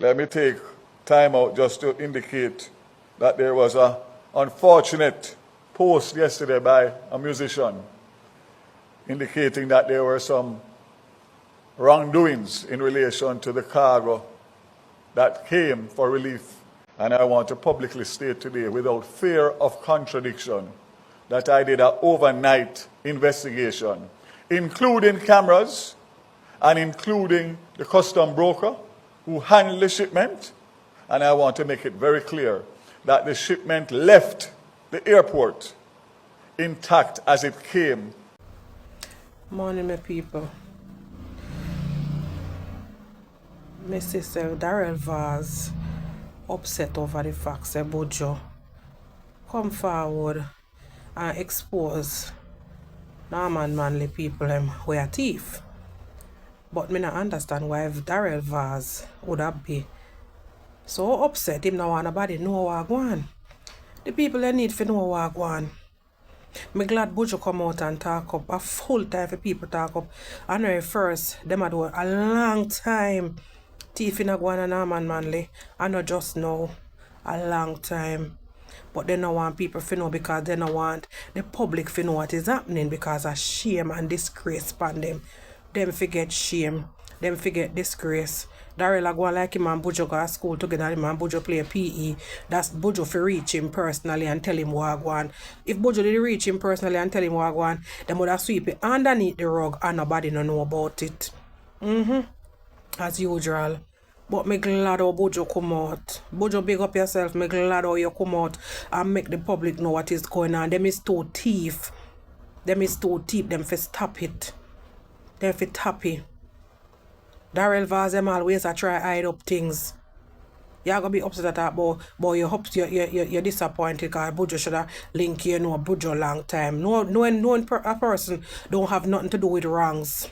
Let me take time out just to indicate that there was an unfortunate post yesterday by a musician indicating that there were some wrongdoings in relation to the cargo that came for relief. And I want to publicly state today, without fear of contradiction, that I did an overnight investigation, including cameras and including the custom broker who handled the shipment. And I want to make it very clear that the shipment left the airport intact as it came. Morning, my people. My sister Daryl Valz upset over the fact that Buju come forward and expose Norman Manley people who are thief. But me not understand why if Daryl Valz would have be so upset him now want nobody know what go on. The people they need to know what go on. Me glad Buju come out and talk up. A full time for people talk up. I know first them had a long time thief in a go on Norman Manley. I know just know a long time. But they don't want people to know because they don't want the public to know what is happening because of shame and disgrace upon them. Them forget shame. Them forget disgrace. Daryl go like him and Buju go to school together. Him and Buju play PE. That's Buju for reach him personally and tell him what go on. If Buju did reach him personally and tell him what go on, they would have sweep it underneath the rug and nobody don't know about it. As usual. But me glad how Buju come out. Buju, big up yourself. Me glad how you come out and make the public know what is going on. Them is too thief. Them is too thief. Them for stop it. Them for tappy. Daryl Valz them always a try hide up things. You're gonna be upset at that, but you're disappointed because Buju should have linked you know Buju long time. Knowing a person don't have nothing to do with wrongs.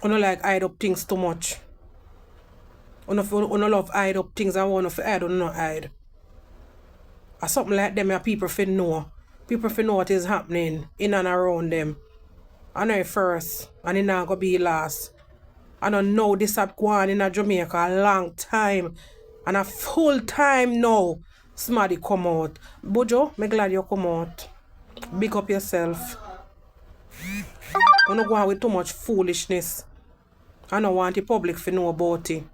You don't like hide up things too much. You don't love hide up things and want to hide or not hide. Or something like them your people feel know. People feel know what is happening in and around them. I know first and it not gonna be last. I don't know this had gone in Jamaica a long time. And a full time now. Somebody come out. Buju, me glad you come out. Big up yourself. You don't go on with too much foolishness. I don't want the public to know about it.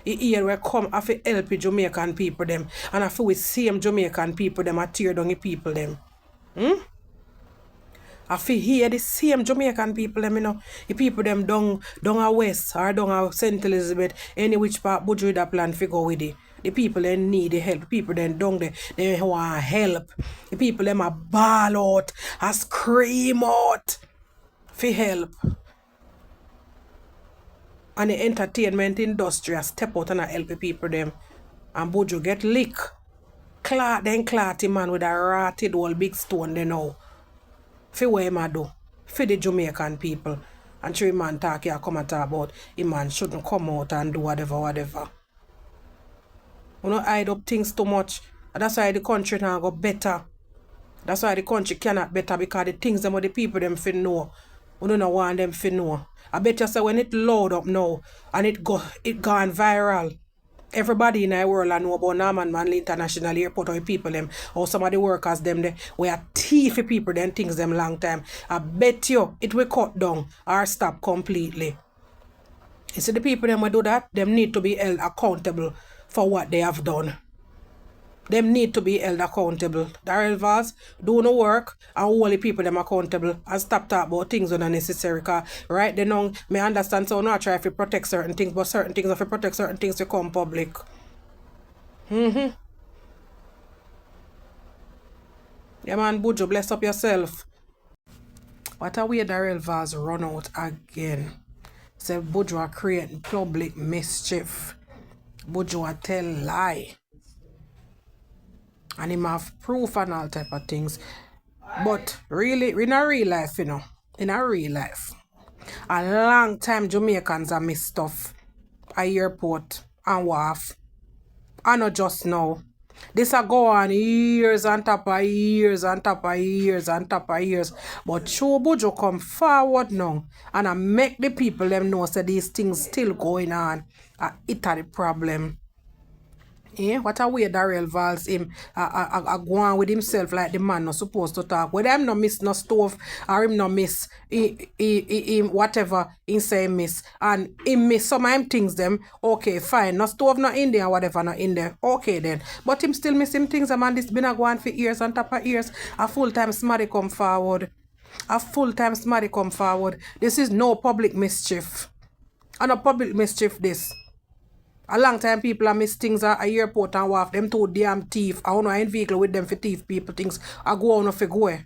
Here we come I feel help the Jamaican people them. And I feel we same Jamaican people them and tear down the people them. I feel here the same Jamaican people them, you know. The people them down a west or down a St. Elizabeth, any which part Buju that plan to go with it. The people them need the help. The people them down there, they want help. The people them a bawl out, a scream out for help. And the entertainment industry a step out and a help the people them. And Buju get lick. Clatty man with a rotted old big stone they know. For what him a do? For the Jamaican people. And three man talk here come and talk about him man shouldn't come out and do whatever. You don't hide up things too much. And that's why the country now go better. That's why the country cannot better because the things them what the people them fi know. You don't want them fi know. I bet you say when it load up now and it gone viral. Everybody in the world know about Norman Manley International Airport or the people them or some of the workers them there we are thiefy people them things them long time. I bet you it will cut down or stop completely. You see the people them will do that, them need to be held accountable for what they have done. Them need to be held accountable. Daryl Valz, do no work and hold the people them accountable and stop talking about things that are necessary. Cause right then now, me understand so not try to protect certain things, but certain things have to protect certain things to come public. Yeah man, Buju, bless up yourself. What a way Daryl Valz run out again. Say Buju are creating public mischief. Buju a tell lie. And him have proof and all type of things. But really, in a real life, you know, in a real life, a long time Jamaicans have missed stuff at airport and wharf. I not just now. This a go on years on top of years on top of years on top of years. But show Buju come forward now and I make the people them know say these things still going on. It are the problem. What a way Daryl Valz him go on with himself like the man not supposed to talk. Whether him no miss no stove or him no miss him whatever he say miss and him miss some of him things them, okay fine. No stove not in there whatever not in there. Okay then. But him still miss him things man this been a go on for years on top of years. A full-time somebody come forward. A full-time somebody come forward. This is no public mischief. And a public mischief this. A long time people are miss things at a airport and waft them two damn thief. I wanna in vehicle with them for thief people things. I go on for go.